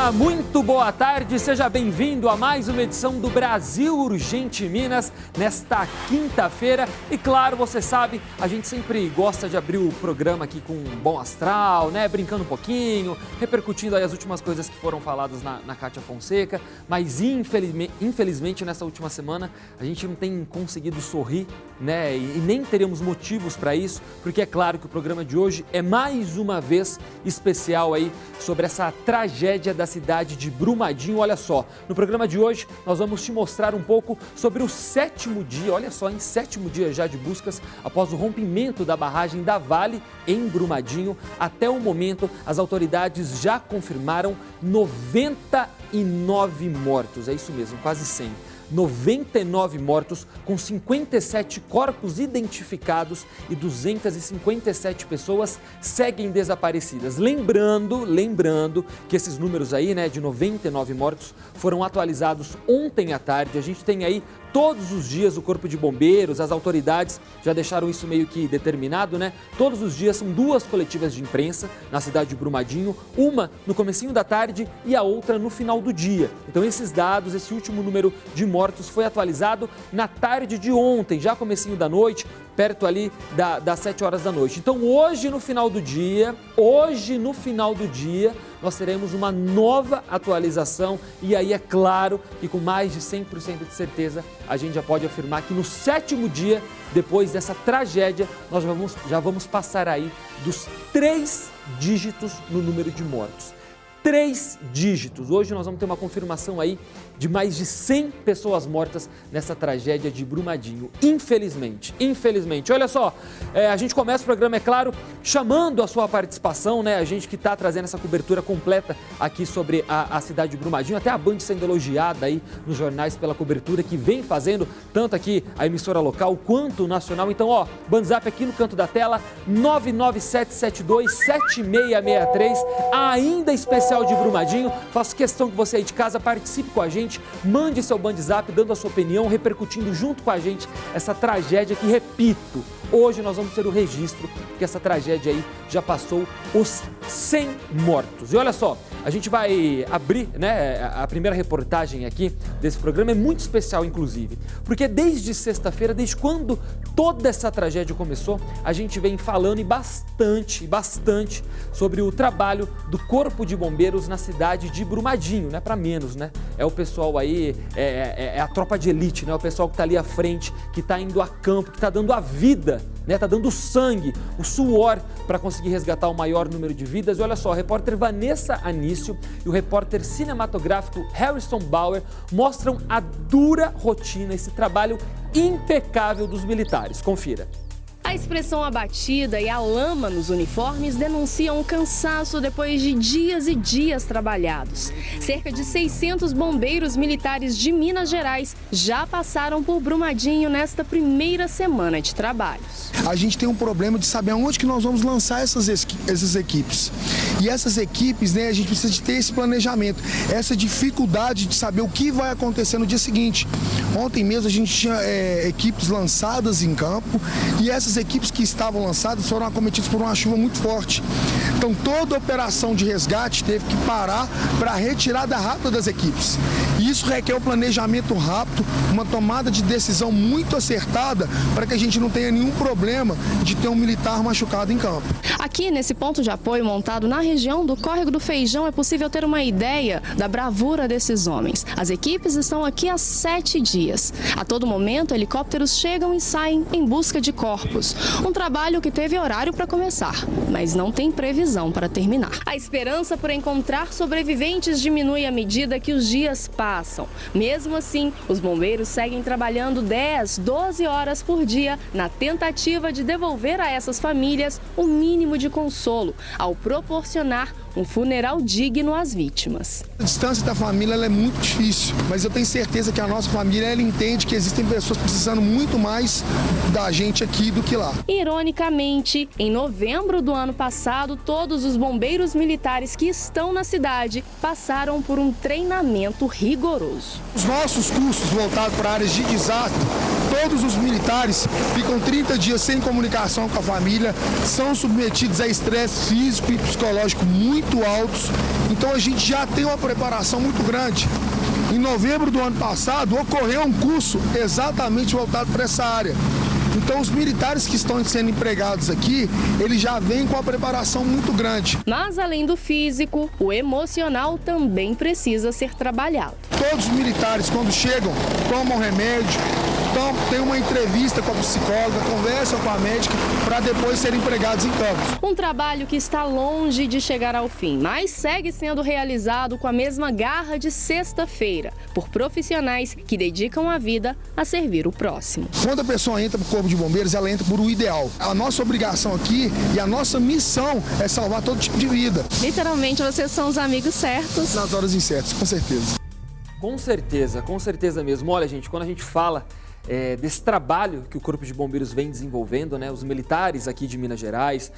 Olá, muito boa tarde, seja bem-vindo a mais uma edição do Brasil Urgente Minas, nesta quinta-feira. E claro, você sabe, a gente sempre gosta de abrir o programa aqui com um bom astral, né? Brincando um pouquinho, repercutindo aí as últimas coisas que foram faladas na Kátia Fonseca. Mas infelizmente, nessa última semana, a gente não tem conseguido sorrir, né? E nem teremos motivos para isso, porque é claro que o programa de hoje é mais uma vez especial aí sobre essa tragédia da cidade de Brumadinho. Olha só, no programa de hoje nós vamos te mostrar um pouco sobre o 7º dia, olha só, em 7º dia já de buscas após o rompimento da barragem da Vale em Brumadinho. Até o momento, as autoridades já confirmaram 99 mortos, é isso mesmo, quase 100. 99 mortos, com 57 corpos identificados e 257 pessoas seguem desaparecidas. Lembrando que esses números aí, né, de 99 mortos foram atualizados ontem à tarde. A gente tem aí todos os dias o Corpo de Bombeiros, as autoridades já deixaram isso meio que determinado, né? Todos os dias são 2 coletivas de imprensa na cidade de Brumadinho, uma no comecinho da tarde e a outra no final do dia. Então esses dados, esse último número de mortos foi atualizado na tarde de ontem, já comecinho da noite, perto ali das 7 horas da noite. Então hoje no final do dia, nós teremos uma nova atualização e aí é claro que com mais de 100% de certeza a gente já pode afirmar que no 7º dia, depois dessa tragédia, nós já vamos passar aí dos 3 dígitos no número de mortos. 3 dígitos. Hoje nós vamos ter uma confirmação aí de mais de 100 pessoas mortas nessa tragédia de Brumadinho. Infelizmente. Olha só, a gente começa o programa, é claro, chamando a sua participação, né? A gente que está trazendo essa cobertura completa aqui sobre a cidade de Brumadinho, até a Band sendo elogiada aí nos jornais pela cobertura que vem fazendo, tanto aqui a emissora local quanto nacional. Então, ó, Bandzap aqui no canto da tela, 997727663, ainda especial de Brumadinho. Faço questão que você aí de casa participe com a gente, mande seu Bandzap dando a sua opinião, repercutindo junto com a gente essa tragédia que, repito, hoje nós vamos ter o registro que essa tragédia aí já passou os 100 mortos. E olha só, a gente vai abrir, né, a primeira reportagem aqui desse programa, é muito especial inclusive, porque desde sexta-feira, desde quando toda essa tragédia começou, a gente vem falando bastante sobre o trabalho do Corpo de Bombeiros na cidade de Brumadinho, né, para menos, né? É o pessoal aí, é a tropa de elite, né? O pessoal que está ali à frente, que está indo a campo, que está dando a vida, né? Está dando sangue, o suor para conseguir resgatar o maior número de vidas. E olha só, a repórter Vanessa Anício e o repórter cinematográfico Harrison Bauer mostram a dura rotina, esse trabalho impecável dos militares. Confira. A expressão abatida e a lama nos uniformes denunciam o cansaço depois de dias e dias trabalhados. Cerca de 600 bombeiros militares de Minas Gerais já passaram por Brumadinho nesta primeira semana de trabalhos. A gente tem um problema de saber aonde que nós vamos lançar essas equipes. E essas equipes, né, a gente precisa de ter esse planejamento, essa dificuldade de saber o que vai acontecer no dia seguinte. Ontem mesmo a gente tinha equipes lançadas em campo e essas equipes que estavam lançadas foram acometidas por uma chuva muito forte. Então toda a operação de resgate teve que parar para a retirada rápida das equipes. E isso requer um planejamento rápido, uma tomada de decisão muito acertada para que a gente não tenha nenhum problema de ter um militar machucado em campo. Aqui nesse ponto de apoio montado na região do Córrego do Feijão é possível ter uma ideia da bravura desses homens. As equipes estão aqui há 7 dias. A todo momento, helicópteros chegam e saem em busca de corpos. Um trabalho que teve horário para começar, mas não tem previsão para terminar. A esperança por encontrar sobreviventes diminui à medida que os dias passam. Mesmo assim, os bombeiros seguem trabalhando 10, 12 horas por dia na tentativa de devolver a essas famílias o mínimo de consolo, ao proporcionar um funeral digno às vítimas. A distância da família ela é muito difícil, mas eu tenho certeza que a nossa família ela entende que existem pessoas precisando muito mais da gente aqui do que lá. Ironicamente, em novembro do ano passado, todos os bombeiros militares que estão na cidade passaram por um treinamento rigoroso. Os nossos cursos voltados para áreas de desastre, todos os militares ficam 30 dias sem comunicação com a família, são submetidos a estresse físico e psicológico muito altos, então a gente já tem uma preparação muito grande. Em novembro do ano passado, ocorreu um curso exatamente voltado para essa área. Então, os militares que estão sendo empregados aqui, eles já vêm com a preparação muito grande. Mas, além do físico, o emocional também precisa ser trabalhado. Todos os militares, quando chegam, tomam remédio, então tem uma entrevista com a psicóloga, conversam com a médica, para depois serem empregados em campos. Um trabalho que está longe de chegar ao fim, mas segue sendo realizado com a mesma garra de sexta-feira, por profissionais que dedicam a vida a servir o próximo. Quando a pessoa entra para o Corpo de Bombeiros, ela entra por um ideal. A nossa obrigação aqui e a nossa missão é salvar todo tipo de vida. Literalmente, vocês são os amigos certos. Nas horas incertas, com certeza. Com certeza mesmo. Olha, gente, quando a gente fala desse trabalho que o Corpo de Bombeiros vem desenvolvendo, né? Os militares aqui de Minas Gerais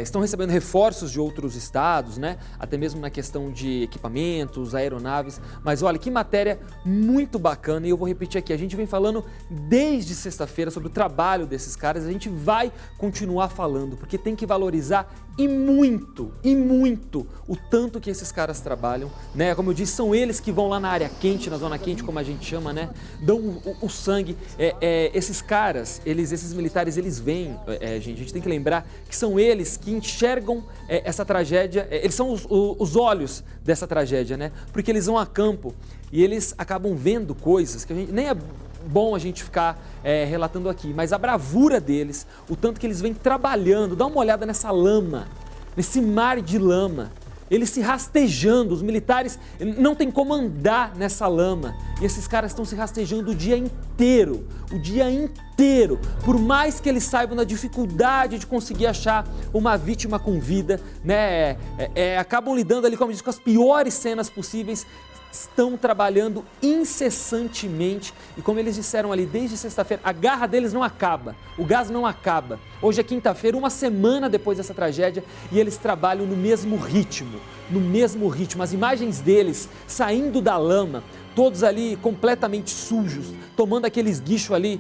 estão recebendo reforços de outros estados, né? Até mesmo na questão de equipamentos, aeronaves. Mas olha, que matéria muito bacana, e eu vou repetir aqui, a gente vem falando desde sexta-feira sobre o trabalho desses caras, a gente vai continuar falando, porque tem que valorizar e muito o tanto que esses caras trabalham, né? Como eu disse, são eles que vão lá na área quente, na zona quente, como a gente chama, né? Dão o sangue. Esses caras, esses militares, eles vêm, gente, a gente tem que lembrar que são eles que enxergam essa tragédia, eles são os olhos dessa tragédia, né? Porque eles vão a campo e eles acabam vendo coisas que a gente nem é bom a gente ficar relatando aqui, mas a bravura deles, o tanto que eles vêm trabalhando, dá uma olhada nessa lama, nesse mar de lama, eles se rastejando, os militares não tem como andar nessa lama, e esses caras estão se rastejando o dia inteiro, por mais que eles saibam da dificuldade de conseguir achar uma vítima com vida, né, acabam lidando ali, como eu disse, com as piores cenas possíveis, estão trabalhando incessantemente e, como eles disseram ali desde sexta-feira, a garra deles não acaba, o gás não acaba. Hoje é quinta-feira, uma semana depois dessa tragédia, e eles trabalham no mesmo ritmo. As imagens deles saindo da lama, todos ali completamente sujos, tomando aqueles guichos ali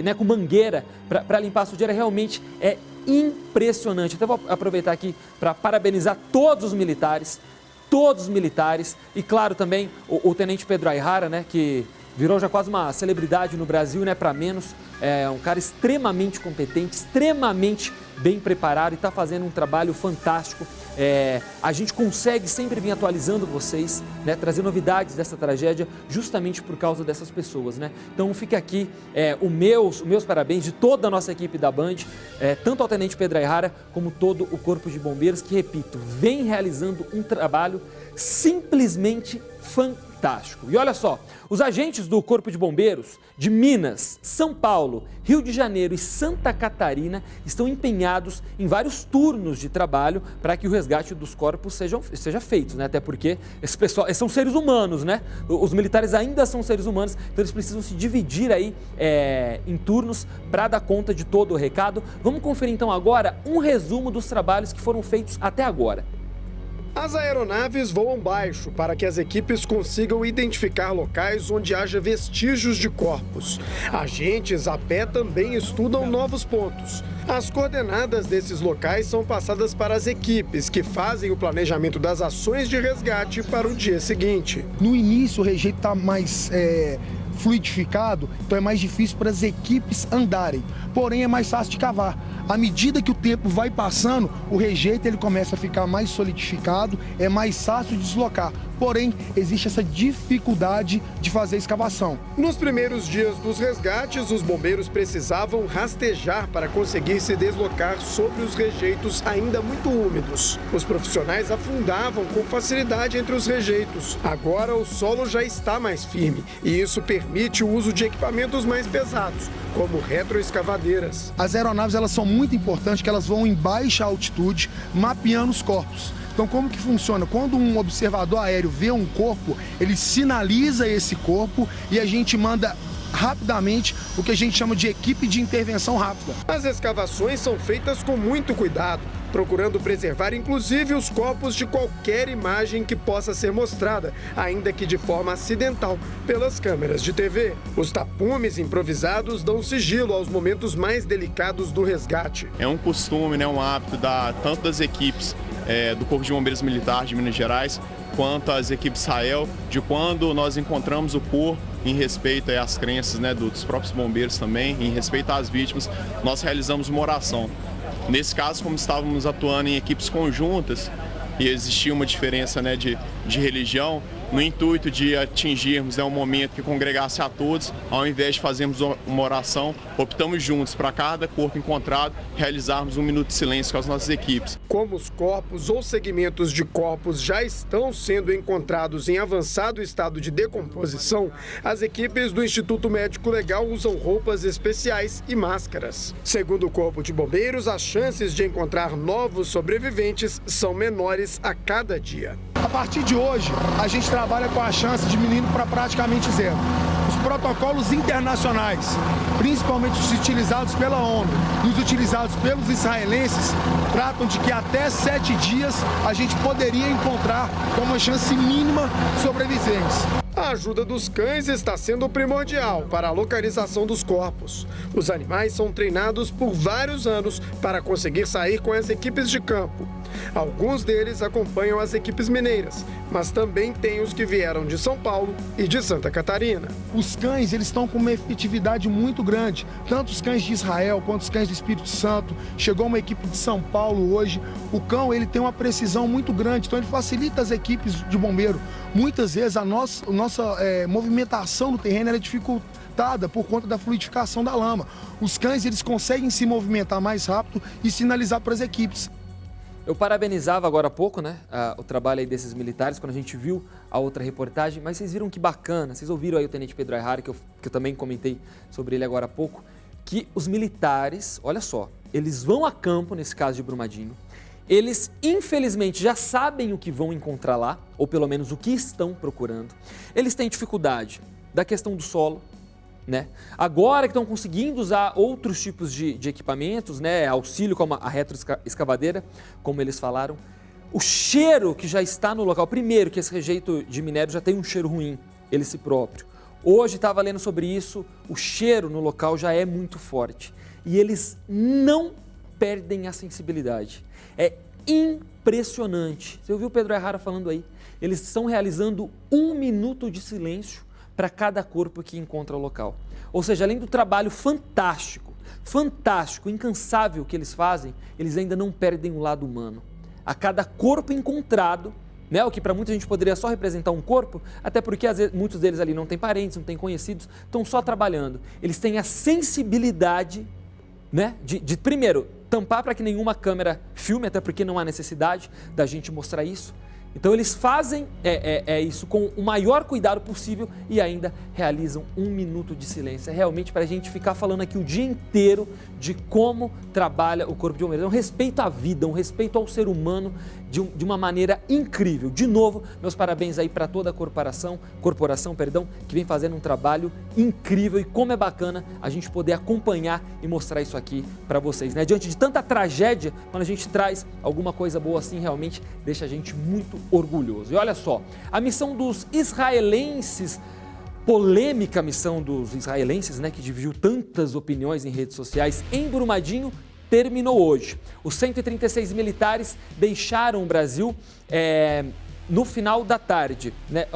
né, com mangueira para limpar a sujeira, realmente é impressionante. Até vou aproveitar aqui para parabenizar todos os militares, e claro também o Tenente Pedro Aihara, né, que virou já quase uma celebridade no Brasil, né, para menos, é um cara extremamente competente, extremamente bem preparado e está fazendo um trabalho fantástico. A gente consegue sempre vir atualizando vocês, né, trazer novidades dessa tragédia justamente por causa dessas pessoas, né? Então fica aqui os meus parabéns de toda a nossa equipe da Band, tanto ao Tenente Pedro Aihara como todo o Corpo de Bombeiros, que, repito, vem realizando um trabalho simplesmente fantástico. E olha só, os agentes do Corpo de Bombeiros de Minas, São Paulo, Rio de Janeiro e Santa Catarina estão empenhados em vários turnos de trabalho para que o resgate dos corpos seja feito, né? Até porque esse pessoal são seres humanos, né? Os militares ainda são seres humanos, então eles precisam se dividir aí em turnos para dar conta de todo o recado. Vamos conferir então agora um resumo dos trabalhos que foram feitos até agora. As aeronaves voam baixo para que as equipes consigam identificar locais onde haja vestígios de corpos. Agentes a pé também estudam novos pontos. As coordenadas desses locais são passadas para as equipes, que fazem o planejamento das ações de resgate para o dia seguinte. No início, o rejeito está mais fluidificado, então é mais difícil para as equipes andarem. Porém, é mais fácil de cavar. À medida que o tempo vai passando, o rejeito ele começa a ficar mais solidificado, é mais fácil de deslocar. Porém, existe essa dificuldade de fazer a escavação. Nos primeiros dias dos resgates, os bombeiros precisavam rastejar para conseguir se deslocar sobre os rejeitos ainda muito úmidos. Os profissionais afundavam com facilidade entre os rejeitos. Agora o solo já está mais firme e isso permite o uso de equipamentos mais pesados, como retroescavadeiras. As aeronaves elas são muito importantes, que elas vão em baixa altitude, mapeando os corpos. Então, como que funciona? Quando um observador aéreo vê um corpo, ele sinaliza esse corpo e a gente manda rapidamente o que a gente chama de equipe de intervenção rápida. As escavações são feitas com muito cuidado, procurando preservar inclusive os corpos de qualquer imagem que possa ser mostrada, ainda que de forma acidental, pelas câmeras de TV. Os tapumes improvisados dão sigilo aos momentos mais delicados do resgate. É um costume, um hábito tanto das equipes do Corpo de Bombeiros Militar de Minas Gerais, quanto as equipes Israel, de quando nós encontramos o corpo, em respeito às crenças dos próprios bombeiros também, em respeito às vítimas, nós realizamos uma oração. Nesse caso, como estávamos atuando em equipes conjuntas e existia uma diferença de religião, no intuito de atingirmos um momento que congregasse a todos, ao invés de fazermos uma oração, optamos juntos para cada corpo encontrado realizarmos 1 minuto de silêncio com as nossas equipes. Como os corpos ou segmentos de corpos já estão sendo encontrados em avançado estado de decomposição, as equipes do Instituto Médico Legal usam roupas especiais e máscaras. Segundo o Corpo de Bombeiros, as chances de encontrar novos sobreviventes são menores a cada dia. A partir de hoje, a gente trabalha com a chance diminuindo para praticamente zero. Os protocolos internacionais, principalmente os utilizados pela ONU e os utilizados pelos israelenses, tratam de que até 7 dias a gente poderia encontrar com uma chance mínima de sobrevivência. A ajuda dos cães está sendo primordial para a localização dos corpos. Os animais são treinados por vários anos para conseguir sair com as equipes de campo. Alguns deles acompanham as equipes mineiras, mas também tem os que vieram de São Paulo e de Santa Catarina. Os cães, eles estão com uma efetividade muito grande, tanto os cães de Israel quanto os cães do Espírito Santo. Chegou uma equipe de São Paulo hoje. O cão, ele tem uma precisão muito grande, então ele facilita as equipes de bombeiro. Muitas vezes a nossa movimentação no terreno é dificultada por conta da fluidificação da lama. Os cães, eles conseguem se movimentar mais rápido e sinalizar para as equipes. Eu parabenizava agora há pouco, o trabalho aí desses militares, quando a gente viu a outra reportagem, mas vocês viram que bacana, vocês ouviram aí o Tenente Pedro Aihara, que eu também comentei sobre ele agora há pouco, que os militares, olha só, eles vão a campo, nesse caso de Brumadinho, eles infelizmente já sabem o que vão encontrar lá, ou pelo menos o que estão procurando, eles têm dificuldade da questão do solo, Agora que estão conseguindo usar outros tipos de equipamentos, auxílio como a retroescavadeira, como eles falaram, o cheiro que já está no local, primeiro que esse rejeito de minério já tem um cheiro ruim, ele si próprio. Hoje estava lendo sobre isso, o cheiro no local já é muito forte e eles não perdem a sensibilidade. É impressionante. Você ouviu o Pedro Aihara falando aí? Eles estão realizando 1 minuto de silêncio para cada corpo que encontra o local. Ou seja, além do trabalho fantástico, incansável que eles fazem, eles ainda não perdem o lado humano. A cada corpo encontrado, o que para muita gente poderia só representar um corpo, até porque às vezes, muitos deles ali não têm parentes, não têm conhecidos, estão só trabalhando. Eles têm a sensibilidade, de primeiro, tampar para que nenhuma câmera filme, até porque não há necessidade da gente mostrar isso. Então eles fazem isso com o maior cuidado possível e ainda realizam 1 minuto de silêncio. É realmente para a gente ficar falando aqui o dia inteiro de como trabalha o Corpo de Bombeiros. É um respeito à vida, um respeito ao ser humano de uma maneira incrível. De novo, meus parabéns aí para toda a corporação, que vem fazendo um trabalho incrível e como é bacana a gente poder acompanhar e mostrar isso aqui para vocês. Diante de tanta tragédia, quando a gente traz alguma coisa boa assim, realmente deixa a gente muito orgulhoso. E olha só, a missão dos israelenses, polêmica missão dos israelenses, que dividiu tantas opiniões em redes sociais, em Brumadinho, terminou hoje. Os 136 militares deixaram o Brasil no final da tarde, eles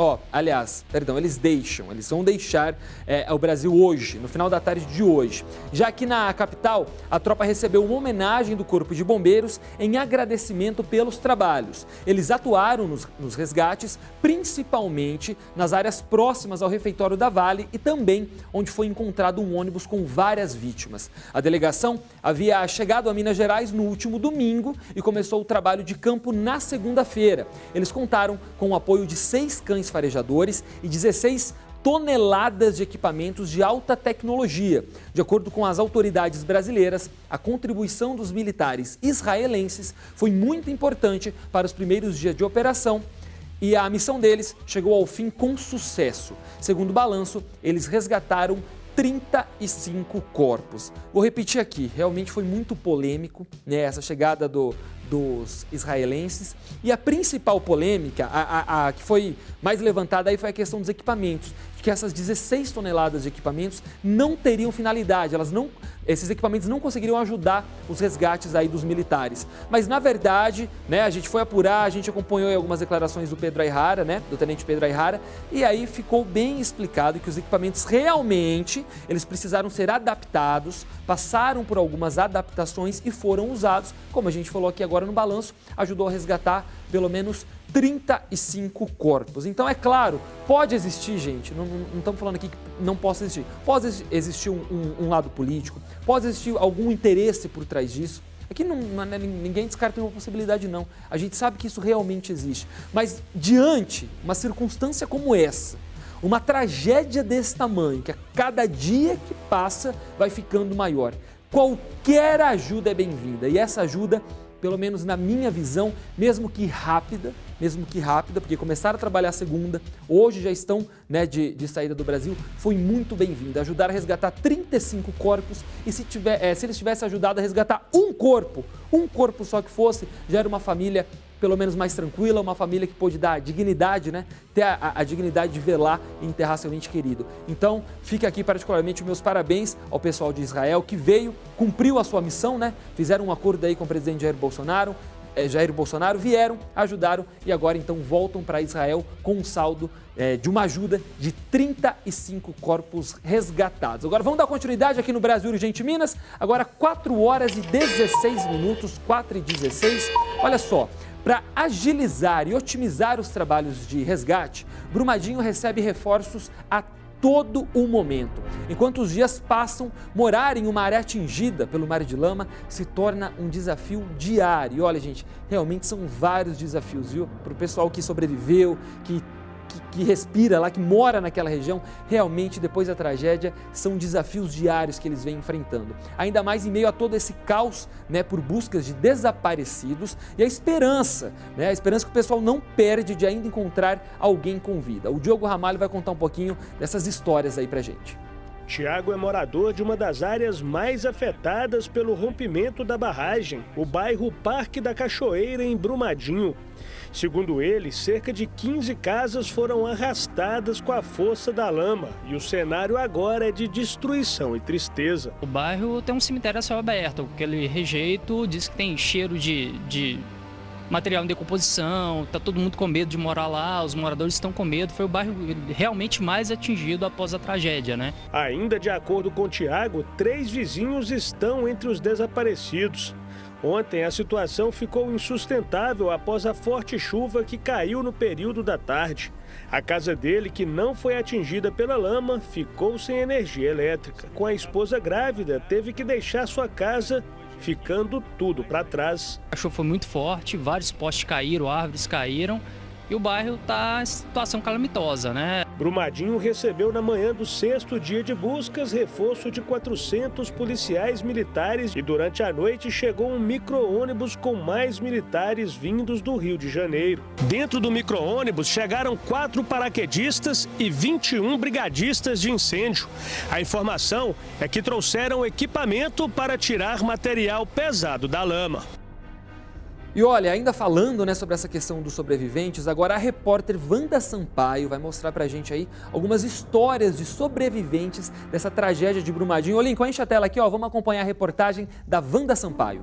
vão deixar o Brasil hoje, no final da tarde de hoje. Já aqui na capital, a tropa recebeu uma homenagem do Corpo de Bombeiros em agradecimento pelos trabalhos. Eles atuaram nos resgates, principalmente nas áreas próximas ao refeitório da Vale e também onde foi encontrado um ônibus com várias vítimas. A delegação havia chegado a Minas Gerais no último domingo e começou o trabalho de campo na segunda-feira. Eles contaram com o apoio de 6 cães farejadores e 16 toneladas de equipamentos de alta tecnologia. De acordo com as autoridades brasileiras, a contribuição dos militares israelenses foi muito importante para os primeiros dias de operação e a missão deles chegou ao fim com sucesso. Segundo o balanço, eles resgataram 35 corpos. Vou repetir aqui, realmente foi muito polêmico, né, essa chegada dos israelenses. E a principal polêmica, a que foi mais levantada aí foi a questão dos equipamentos, que essas 16 toneladas de equipamentos não teriam finalidade, esses equipamentos não conseguiriam ajudar os resgates aí dos militares. Mas na verdade, né, a gente foi apurar, a gente acompanhou aí algumas declarações do Pedro Ayrara, né, do tenente Pedro Ayrara, e aí ficou bem explicado que os equipamentos realmente, eles precisaram ser adaptados, passaram por algumas adaptações e foram usados, como a gente falou aqui agora no balanço, ajudou a resgatar pelo menos 35 corpos. Então, é claro, pode existir, gente, não estamos falando aqui que não possa existir. Pode existir um lado político, pode existir algum interesse por trás disso. Aqui ninguém descarta uma possibilidade, não. A gente sabe que isso realmente existe. Mas, diante uma circunstância como essa, uma tragédia desse tamanho, que a cada dia que passa vai ficando maior, qualquer ajuda é bem-vinda. E essa ajuda, pelo menos na minha visão, mesmo que rápida, porque começaram a trabalhar segunda, hoje já estão, né, de saída do Brasil, foi muito bem-vinda. Ajudar a resgatar 35 corpos e se eles tivessem ajudado a resgatar um corpo só que fosse, já era uma família pelo menos mais tranquila, uma família que pôde dar dignidade, né, ter a dignidade de velar e enterrar seu ente querido. Então, fica aqui particularmente os meus parabéns ao pessoal de Israel que veio, cumpriu a sua missão, né, fizeram um acordo aí com o presidente Jair Bolsonaro, vieram, ajudaram e agora então voltam para Israel com um saldo de uma ajuda de 35 corpos resgatados. Agora vamos dar continuidade aqui no Brasil Urgente Minas, agora 4h16, 4h16, olha só. Para agilizar e otimizar os trabalhos de resgate, Brumadinho recebe reforços a todo o momento. Enquanto os dias passam, morar em uma área atingida pelo mar de lama se torna um desafio diário. E olha, gente, realmente são vários desafios, viu? Para o pessoal que sobreviveu, que respira lá, que mora naquela região, realmente depois da tragédia são desafios diários que eles vêm enfrentando. Ainda mais em meio a todo esse caos, né, por buscas de desaparecidos e a esperança que o pessoal não perde de ainda encontrar alguém com vida. O Diogo Ramalho vai contar um pouquinho dessas histórias aí pra gente. Tiago é morador de uma das áreas mais afetadas pelo rompimento da barragem, o bairro Parque da Cachoeira, em Brumadinho. Segundo ele, cerca de 15 casas foram arrastadas com a força da lama e o cenário agora é de destruição e tristeza. O bairro tem um cemitério a céu aberto, aquele rejeito diz que tem cheiro de material em decomposição, está todo mundo com medo de morar lá, os moradores estão com medo, foi o bairro realmente mais atingido após a tragédia, né? Ainda de acordo com o Tiago, 3 vizinhos estão entre os desaparecidos. Ontem, a situação ficou insustentável após a forte chuva que caiu no período da tarde. A casa dele, que não foi atingida pela lama, ficou sem energia elétrica. Com a esposa grávida, teve que deixar sua casa, ficando tudo para trás. A chuva foi muito forte, vários postes caíram, árvores caíram. E o bairro está em situação calamitosa, né? Brumadinho recebeu na manhã do 6º dia de buscas reforço de 400 policiais militares e durante a noite chegou um micro-ônibus com mais militares vindos do Rio de Janeiro. Dentro do micro-ônibus chegaram 4 paraquedistas e 21 brigadistas de incêndio. A informação é que trouxeram equipamento para tirar material pesado da lama. E olha, ainda falando, né, sobre essa questão dos sobreviventes, agora a repórter Wanda Sampaio vai mostrar pra gente aí algumas histórias de sobreviventes dessa tragédia de Brumadinho. Ô, Lincoln, enche a tela aqui, ó, vamos acompanhar a reportagem da Wanda Sampaio.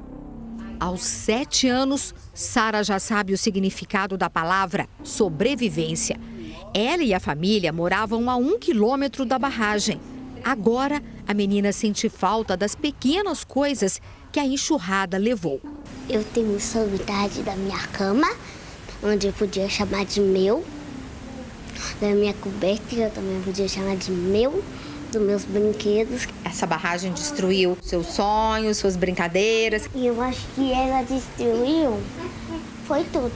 Aos 7 anos, Sara já sabe o significado da palavra sobrevivência. Ela e a família moravam a 1 quilômetro da barragem. Agora, a menina sente falta das pequenas coisas que a enxurrada levou. Eu tenho saudade da minha cama, onde eu podia chamar de meu, da minha coberta, que eu também podia chamar de meu, dos meus brinquedos. Essa barragem destruiu seus sonhos, suas brincadeiras. E eu acho que ela destruiu, foi tudo.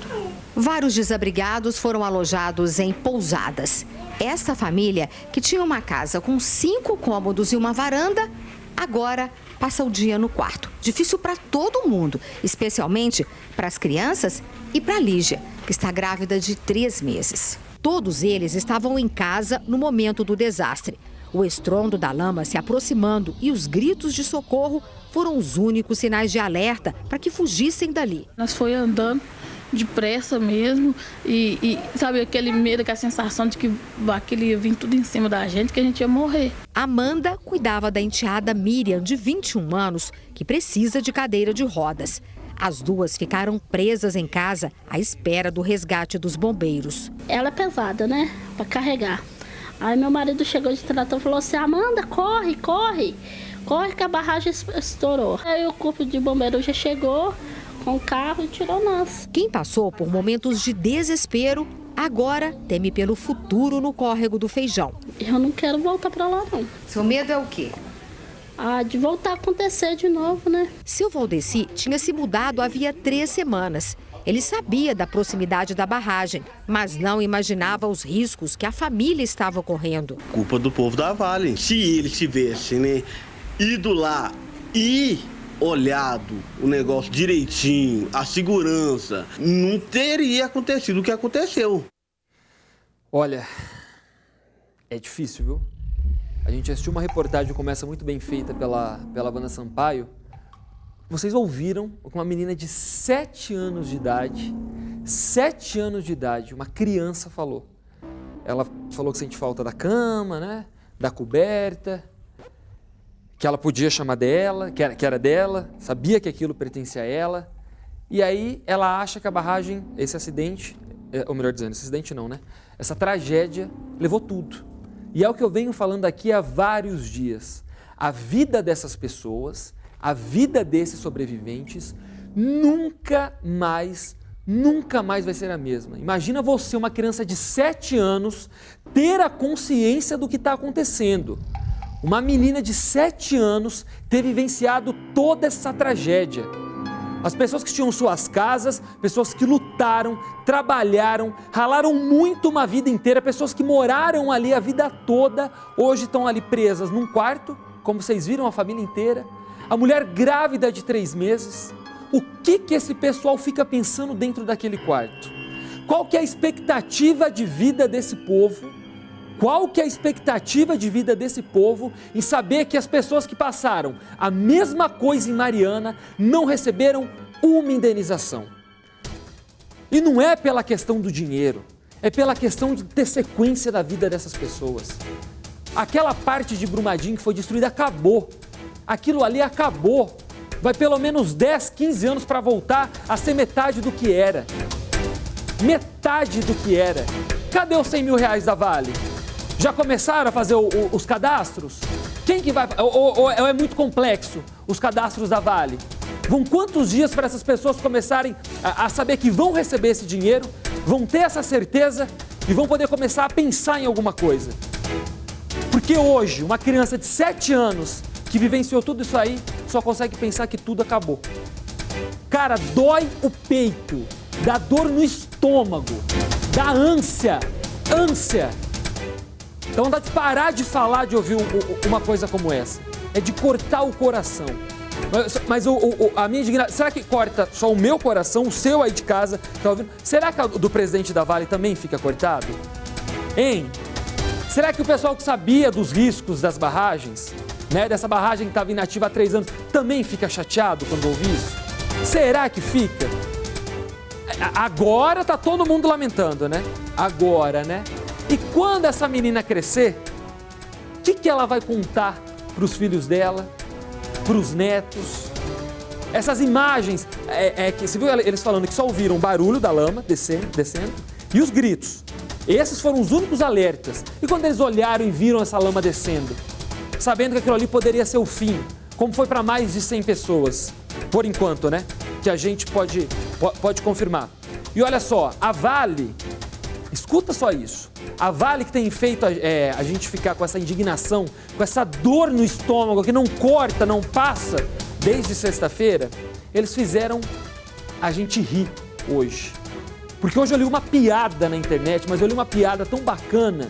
Vários desabrigados foram alojados em pousadas. Essa família, que tinha uma casa com 5 cômodos e uma varanda, agora passa o dia no quarto. Difícil para todo mundo, especialmente para as crianças e para Lígia, que está grávida de 3 meses. Todos eles estavam em casa no momento do desastre. O estrondo da lama se aproximando e os gritos de socorro foram os únicos sinais de alerta para que fugissem dali. Nós foi andando depressa mesmo e sabe, aquele medo, aquela sensação de que aquele ia vir tudo em cima da gente, que a gente ia morrer. Amanda cuidava da enteada Miriam, de 21 anos, que precisa de cadeira de rodas. As duas ficaram presas em casa à espera do resgate dos bombeiros. Ela é pesada, né? Para carregar. Aí meu marido chegou de trator e falou assim: Amanda, corre, corre. Corre que a barragem estourou. Aí o corpo de bombeiro já chegou com o carro e tirou nós. Quem passou por momentos de desespero, agora teme pelo futuro no córrego do Feijão. Eu não quero voltar para lá, não. Seu medo é o quê? De voltar a acontecer de novo, né? Seu Valdeci tinha se mudado havia 3 semanas. Ele sabia da proximidade da barragem, mas não imaginava os riscos que a família estava correndo. Culpa do povo da Vale. Se eles tivessem, né, ido lá e olhado o negócio direitinho, a segurança, não teria acontecido o que aconteceu. Olha, é difícil, viu? A gente assistiu uma reportagem que começa muito bem feita pela Wanda Sampaio. Vocês ouviram o que uma menina de 7 anos de idade, uma criança falou. Ela falou que sente falta da cama, né? Da coberta, que ela podia chamar dela, que era dela, sabia que aquilo pertencia a ela. E aí ela acha que a barragem, esse acidente, ou melhor dizendo, esse acidente não, né? Essa tragédia levou tudo. E é o que eu venho falando aqui há vários dias. A vida dessas pessoas, a vida desses sobreviventes, nunca mais vai ser a mesma. Imagina você, uma criança de 7 anos, ter a consciência do que está acontecendo. Uma menina de 7 anos ter vivenciado toda essa tragédia. As pessoas que tinham suas casas, pessoas que lutaram, trabalharam, ralaram muito uma vida inteira, pessoas que moraram ali a vida toda, hoje estão ali presas num quarto, como vocês viram, a família inteira. A mulher grávida de 3 meses. O que esse pessoal fica pensando dentro daquele quarto? Qual que é a expectativa de vida desse povo? Qual que é a expectativa de vida desse povo em saber que as pessoas que passaram a mesma coisa em Mariana não receberam uma indenização? E não é pela questão do dinheiro, é pela questão de ter sequência da vida dessas pessoas. Aquela parte de Brumadinho que foi destruída acabou. Aquilo ali acabou. Vai pelo menos 10, 15 anos para voltar a ser metade do que era. Metade do que era. Cadê os 100 mil reais da Vale? Já começaram a fazer os cadastros? Quem que vai... Ou é muito complexo os cadastros da Vale? Vão quantos dias para essas pessoas começarem a saber que vão receber esse dinheiro, vão ter essa certeza e vão poder começar a pensar em alguma coisa? Porque hoje, uma criança de 7 anos que vivenciou tudo isso aí, só consegue pensar que tudo acabou. Cara, dói o peito, dá dor no estômago, dá ânsia. Então dá de parar de falar, de ouvir uma coisa como essa. É de cortar o coração. Mas a minha indignação, será que corta só o meu coração, o seu aí de casa, tá ouvindo? Será que o do presidente da Vale também fica cortado? Hein? Será que o pessoal que sabia dos riscos das barragens, né, dessa barragem que estava inativa há 3 anos, também fica chateado quando ouve isso? Será que fica? Agora tá todo mundo lamentando, né? Agora, né? E quando essa menina crescer, o que ela vai contar para os filhos dela, para os netos? Essas imagens, que você viu eles falando que só ouviram o barulho da lama descendo, e os gritos. Esses foram os únicos alertas. E quando eles olharam e viram essa lama descendo, sabendo que aquilo ali poderia ser o fim, como foi para mais de 100 pessoas, por enquanto, né? Que a gente pode confirmar. E olha só, a Vale, escuta só isso, a Vale que tem feito a gente ficar com essa indignação, com essa dor no estômago que não corta, não passa, desde sexta-feira, eles fizeram a gente rir hoje. Porque hoje eu li uma piada na internet, mas eu li uma piada tão bacana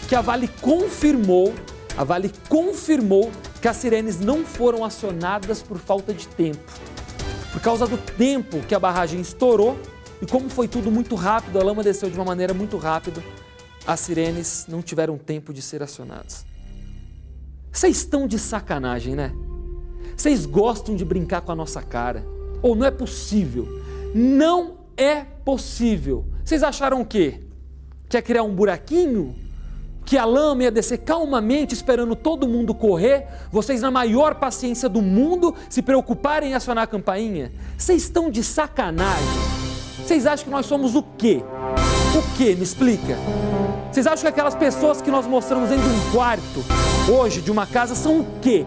que a Vale confirmou que as sirenes não foram acionadas por falta de tempo. Por causa do tempo que a barragem estourou e como foi tudo muito rápido, a lama desceu de uma maneira muito rápida, as sirenes não tiveram tempo de ser acionadas. Vocês estão de sacanagem, né? Vocês gostam de brincar com a nossa cara. Ou não é possível. Não é possível. Vocês acharam o quê? Que ia criar um buraquinho? Que a lama ia descer calmamente, esperando todo mundo correr? Vocês, na maior paciência do mundo, se preocuparem em acionar a campainha? Vocês estão de sacanagem. Vocês acham que nós somos o quê? O quê? Me explica. Vocês acham que aquelas pessoas que nós mostramos dentro de um quarto, hoje, de uma casa, são o quê?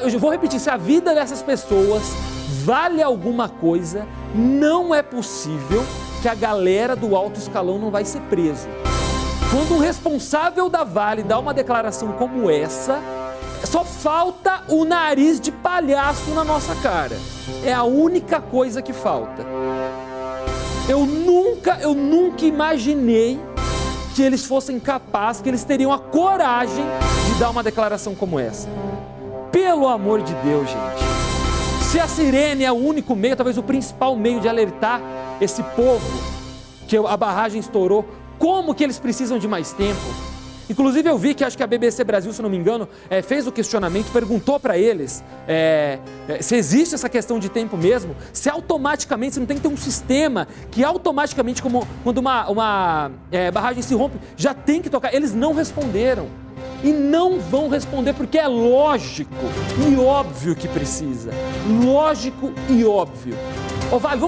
Eu vou repetir, se a vida dessas pessoas vale alguma coisa, não é possível que a galera do alto escalão não vai ser preso. Quando um responsável da Vale dá uma declaração como essa, só falta o nariz de palhaço na nossa cara. É a única coisa que falta. Eu nunca imaginei que eles fossem capazes, que eles teriam a coragem de dar uma declaração como essa. Pelo amor de Deus, gente. Se a sirene é o único meio, talvez o principal meio de alertar esse povo que a barragem estourou, como que eles precisam de mais tempo? Inclusive eu vi que acho que a BBC Brasil, se não me engano, fez o questionamento, perguntou para eles se existe essa questão de tempo mesmo, se automaticamente, se não tem que ter um sistema que automaticamente, quando uma barragem se rompe, já tem que tocar. Eles não responderam. E não vão responder porque é lógico e óbvio que precisa. Lógico e óbvio.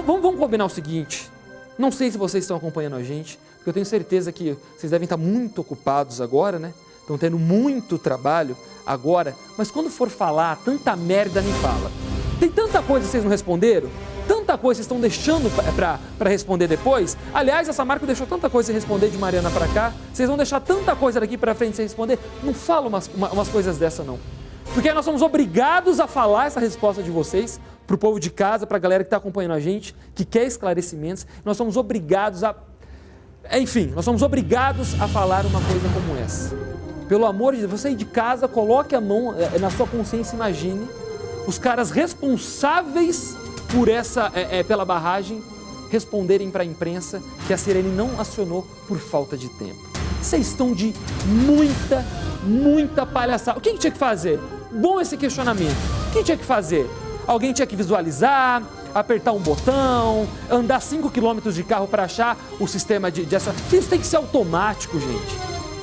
Vamos combinar o seguinte. Não sei se vocês estão acompanhando a gente, porque eu tenho certeza que vocês devem estar muito ocupados agora, né? Estão tendo muito trabalho agora. Mas quando for falar, tanta merda me fala. Tem tanta coisa que vocês não responderam? Tanta coisa vocês estão deixando para responder depois? Aliás, essa marca deixou tanta coisa sem responder de Mariana para cá. Vocês vão deixar tanta coisa daqui para frente sem responder? Não fala umas coisas dessa, não. Porque nós somos obrigados a falar essa resposta de vocês para o povo de casa, para a galera que está acompanhando a gente, que quer esclarecimentos. Nós somos obrigados nós somos obrigados a falar uma coisa como essa. Pelo amor de Deus, você aí de casa, coloque a mão na sua consciência, imagine os caras responsáveis por pela barragem responderem para a imprensa que a sirene não acionou por falta de tempo. Vocês estão de muita palhaçada. O que tinha que fazer? Bom esse questionamento. O que tinha que fazer? Alguém tinha que visualizar, apertar um botão, andar 5 km de carro para achar o sistema de acionamento. Isso tem que ser automático, gente.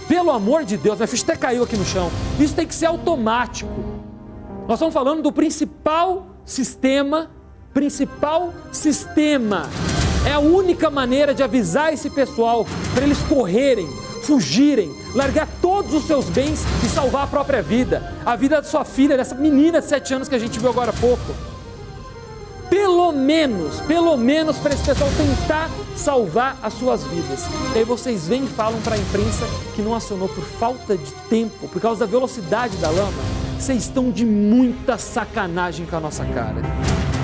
Pelo amor de Deus, minha ficha até caiu aqui no chão. Isso tem que ser automático. Nós estamos falando do principal sistema. É a única maneira de avisar esse pessoal para eles correrem, fugirem, largar todos os seus bens e salvar a própria vida. A vida da sua filha, dessa menina de 7 anos que a gente viu agora há pouco. Pelo menos para esse pessoal tentar salvar as suas vidas. E aí vocês vêm e falam para a imprensa que não acionou por falta de tempo, por causa da velocidade da lama. Vocês estão de muita sacanagem com a nossa cara.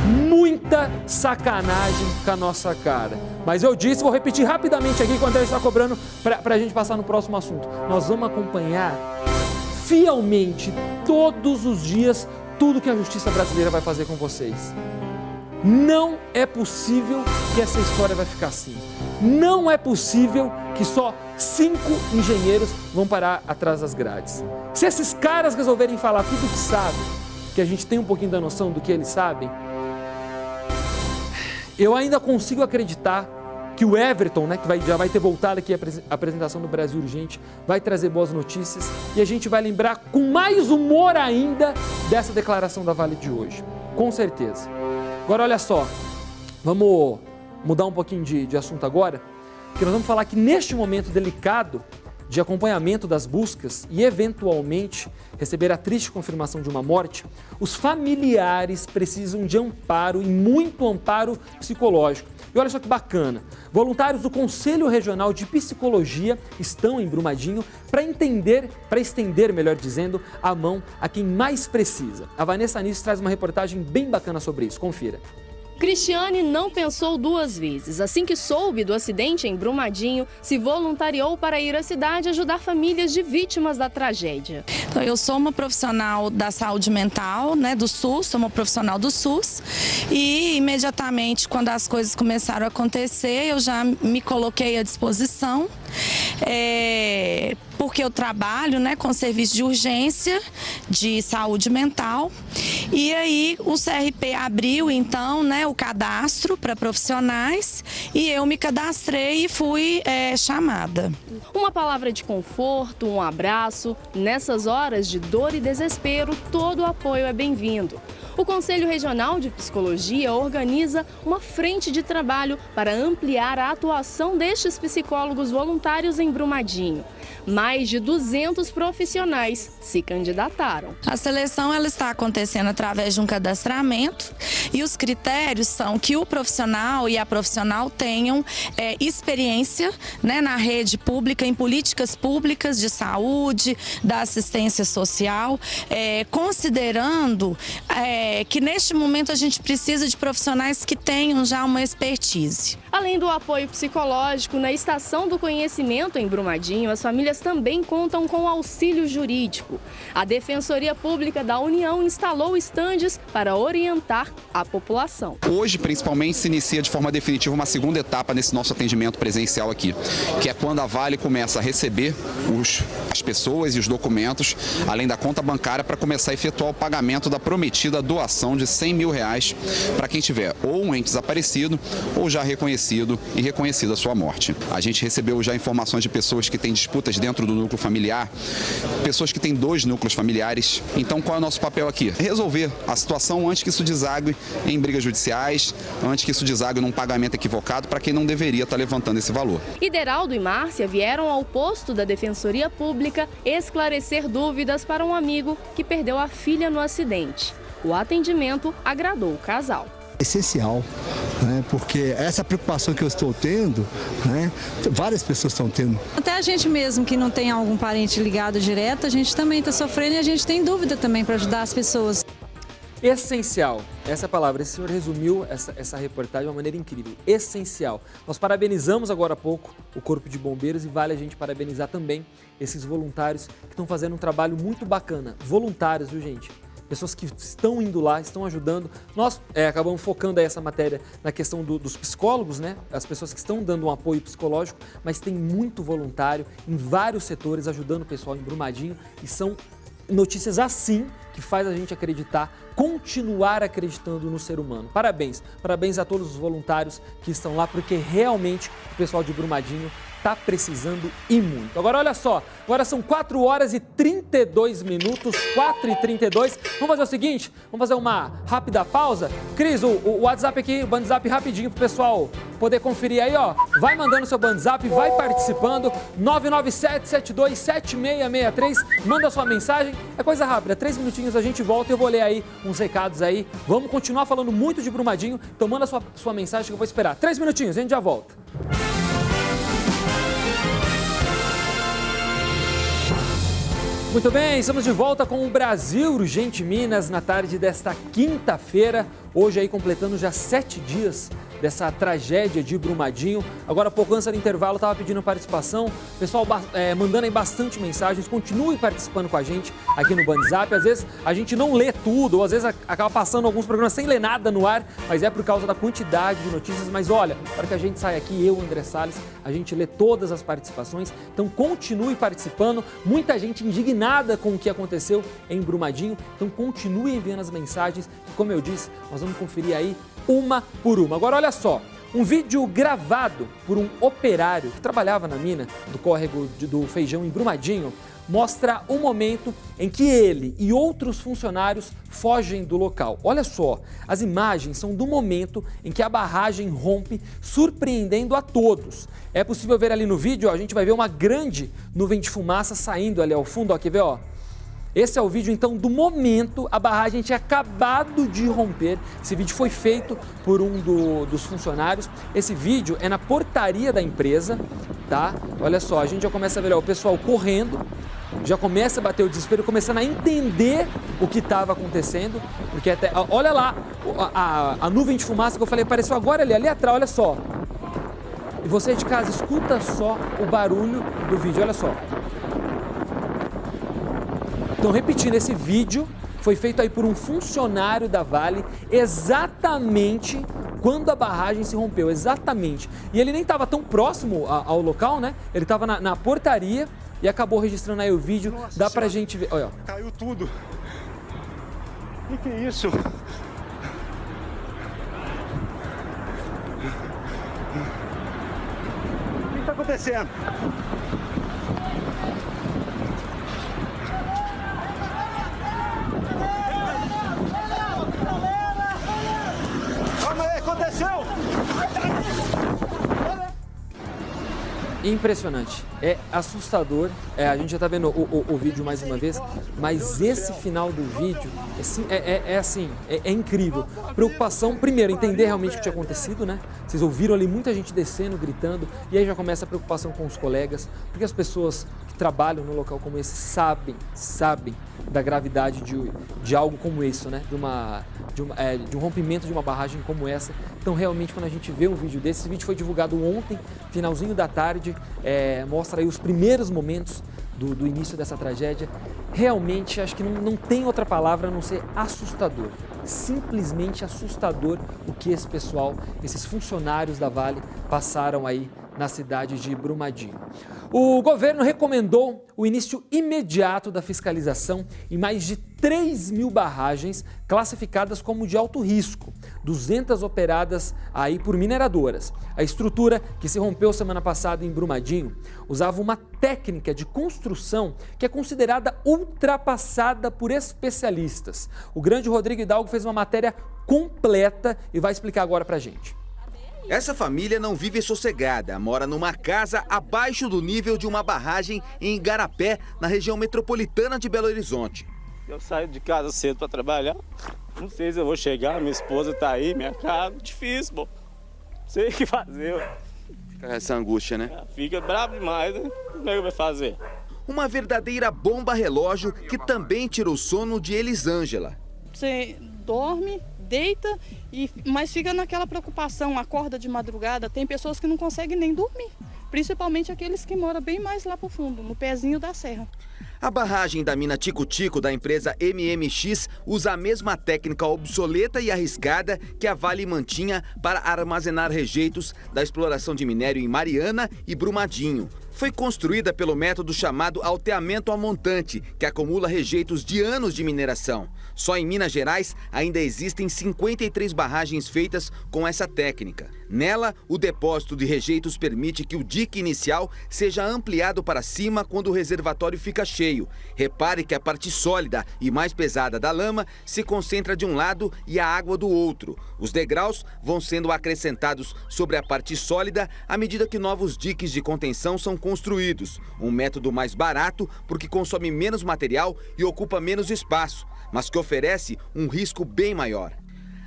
Muita sacanagem com a nossa cara. Mas eu disse, vou repetir rapidamente aqui enquanto a gente está cobrando para a gente passar no próximo assunto. Nós vamos acompanhar fielmente, todos os dias, tudo que a justiça brasileira vai fazer com vocês. Não é possível que essa história vai ficar assim. Não é possível que só 5 engenheiros vão parar atrás das grades. Se esses caras resolverem falar tudo que sabem, que a gente tem um pouquinho da noção do que eles sabem, eu ainda consigo acreditar que o Everton, né, que já vai ter voltado aqui a apresentação do Brasil Urgente, vai trazer boas notícias e a gente vai lembrar com mais humor ainda dessa declaração da Vale de hoje. Com certeza. Agora, olha só, vamos mudar um pouquinho de assunto agora, porque nós vamos falar que neste momento delicado de acompanhamento das buscas e, eventualmente, receber a triste confirmação de uma morte, os familiares precisam de amparo e muito amparo psicológico. E olha só que bacana, voluntários do Conselho Regional de Psicologia estão em Brumadinho para estender, melhor dizendo, a mão a quem mais precisa. A Vanessa Anísio traz uma reportagem bem bacana sobre isso, confira. Cristiane não pensou 2 vezes. Assim que soube do acidente em Brumadinho, se voluntariou para ir à cidade ajudar famílias de vítimas da tragédia. Então, eu sou uma profissional da saúde mental, né, do SUS, sou uma profissional do SUS e imediatamente quando as coisas começaram a acontecer, eu já me coloquei à disposição. porque eu trabalho, né, com serviço de urgência de saúde mental. E aí o CRP abriu, então, né, o cadastro para profissionais e eu me cadastrei e fui chamada. Uma palavra de conforto, um abraço. Nessas horas de dor e desespero, todo o apoio é bem-vindo. O Conselho Regional de Psicologia organiza uma frente de trabalho para ampliar a atuação destes psicólogos voluntários em Brumadinho. Mais de 200 profissionais se candidataram. A seleção ela está acontecendo através de um cadastramento e os critérios são que o profissional e a profissional tenham experiência, né, na rede pública, em políticas públicas de saúde, da assistência social, considerando que neste momento a gente precisa de profissionais que tenham já uma expertise. Além do apoio psicológico, na Estação do Conhecimento em Brumadinho, as famílias também contam com auxílio jurídico. A Defensoria Pública da União instalou estandes para orientar a população. Hoje, principalmente, se inicia de forma definitiva uma segunda etapa nesse nosso atendimento presencial aqui, que é quando a Vale começa a receber as pessoas e os documentos, além da conta bancária, para começar a efetuar o pagamento da prometida doação de R$100 mil para quem tiver ou um ente desaparecido ou já reconhecido e reconhecido a sua morte. A gente recebeu já informações de pessoas que têm disputas dentro do núcleo familiar, pessoas que têm 2 núcleos familiares. Então, qual é o nosso papel aqui? Resolver a situação antes que isso desague em brigas judiciais, antes que isso desague num pagamento equivocado para quem não deveria estar levantando esse valor. Ideraldo e Márcia vieram ao posto da Defensoria Pública esclarecer dúvidas para um amigo que perdeu a filha no acidente. O atendimento agradou o casal. Essencial, né? Porque essa preocupação que eu estou tendo, né? Várias pessoas estão tendo. Até a gente mesmo que não tem algum parente ligado direto, a gente também está sofrendo e a gente tem dúvida também para ajudar as pessoas. Essencial, essa palavra, esse senhor resumiu essa reportagem de uma maneira incrível, essencial. Nós parabenizamos agora há pouco o Corpo de Bombeiros e vale a gente parabenizar também esses voluntários que estão fazendo um trabalho muito bacana. Voluntários, viu, gente? Pessoas que estão indo lá, estão ajudando. Nós acabamos focando aí essa matéria na questão dos psicólogos, né? As pessoas que estão dando um apoio psicológico, mas tem muito voluntário em vários setores ajudando o pessoal em Brumadinho e são notícias assim que faz a gente acreditar, continuar acreditando no ser humano. Parabéns, parabéns a todos os voluntários que estão lá, porque realmente o pessoal de Brumadinho está precisando e muito. Agora olha só, agora são 4 horas e 32 minutos, 4h32. Vamos fazer o seguinte, vamos fazer uma rápida pausa. Cris, o WhatsApp aqui, o WhatsApp rapidinho pro pessoal poder conferir aí, ó. Vai mandando seu WhatsApp, vai participando, 997-727663, manda sua mensagem, é coisa rápida, 3 minutinhos a gente volta e eu vou ler aí uns recados aí. Vamos continuar falando muito de Brumadinho, então manda sua mensagem que eu vou esperar. 3 minutinhos, a gente já volta. Muito bem, estamos de volta com o Brasil Urgente Minas na tarde desta quinta-feira, hoje aí completando já 7 dias dessa tragédia de Brumadinho. Agora há pouco, antes do intervalo, estava pedindo participação, pessoal mandando aí bastante mensagens, continue participando com a gente aqui no WhatsApp. Às vezes a gente não lê tudo, ou às vezes acaba passando alguns programas sem ler nada no ar, mas é por causa da quantidade de notícias. Mas olha, para que a gente saia aqui, eu, André Salles, a gente lê todas as participações, então continue participando. Muita gente indignada com o que aconteceu em Brumadinho, então continue enviando as mensagens, que como eu disse, nós vamos conferir aí uma por uma. Agora olha só, um vídeo gravado por um operário que trabalhava na mina do córrego do Feijão em Brumadinho mostra o momento em que ele e outros funcionários fogem do local. Olha só, as imagens são do momento em que a barragem rompe, surpreendendo a todos. É possível ver ali no vídeo, ó, a gente vai ver uma grande nuvem de fumaça saindo ali ao fundo, ó, quer ver, ó? Esse é o vídeo, então, do momento a barragem tinha acabado de romper. Esse vídeo foi feito por um dos funcionários. Esse vídeo é na portaria da empresa, tá? Olha só, a gente já começa a ver ó, o pessoal correndo, já começa a bater o desespero, começando a entender o que estava acontecendo, porque até, olha lá, a nuvem de fumaça que eu falei apareceu agora ali atrás, olha só. E você de casa, escuta só o barulho do vídeo, olha só. Então, repetindo, esse vídeo foi feito aí por um funcionário da Vale exatamente quando a barragem se rompeu, exatamente. E ele nem estava tão próximo ao local, né? Ele estava na portaria e acabou registrando aí o vídeo. Nossa, dá pra gente ver, olha. Caiu tudo. O que é isso? O que está acontecendo? Calma aí, aconteceu! Impressionante, é assustador, a gente já está vendo o vídeo mais uma vez, mas esse final do vídeo é incrível. Preocupação, primeiro, entender realmente o que tinha acontecido, né? Vocês ouviram ali muita gente descendo, gritando, e aí já começa a preocupação com os colegas, porque as pessoas que trabalham no local como esse sabem da gravidade de algo como isso, né? De um rompimento de uma barragem como essa. Então, realmente, quando a gente vê um vídeo desse, esse vídeo foi divulgado ontem, finalzinho da tarde, mostra aí os primeiros momentos do início dessa tragédia. Realmente, acho que não tem outra palavra a não ser assustador. Simplesmente assustador o que esse pessoal, esses funcionários da Vale passaram aí na cidade de Brumadinho. O governo recomendou o início imediato da fiscalização em mais de 3 mil barragens classificadas como de alto risco, 200 operadas aí por mineradoras. A estrutura que se rompeu semana passada em Brumadinho usava uma técnica de construção que é considerada ultrapassada por especialistas. O grande Rodrigo Hidalgo fez uma matéria completa e vai explicar agora pra gente. Essa família não vive sossegada, mora numa casa abaixo do nível de uma barragem em Igarapé, na região metropolitana de Belo Horizonte. Eu saio de casa cedo para trabalhar, não sei se eu vou chegar, minha esposa tá aí, minha casa, difícil, pô. Não sei o que fazer. Fica essa angústia, né? Fica bravo demais, né? Como é que vai fazer? Uma verdadeira bomba relógio que também tira o sono de Elisângela. Você dorme, deita, mas fica naquela preocupação, acorda de madrugada. Tem pessoas que não conseguem nem dormir, principalmente aqueles que moram bem mais lá pro fundo, no pezinho da serra. A barragem da mina Tico-Tico da empresa MMX usa a mesma técnica obsoleta e arriscada que a Vale mantinha para armazenar rejeitos da exploração de minério em Mariana e Brumadinho. Foi construída pelo método chamado alteamento a montante, que acumula rejeitos de anos de mineração. Só em Minas Gerais ainda existem 53 barragens feitas com essa técnica. Nela, o depósito de rejeitos permite que o dique inicial seja ampliado para cima quando o reservatório fica cheio. Repare que a parte sólida e mais pesada da lama se concentra de um lado e a água do outro. Os degraus vão sendo acrescentados sobre a parte sólida à medida que novos diques de contenção são construídos. Um método mais barato porque consome menos material e ocupa menos espaço, mas que oferece um risco bem maior.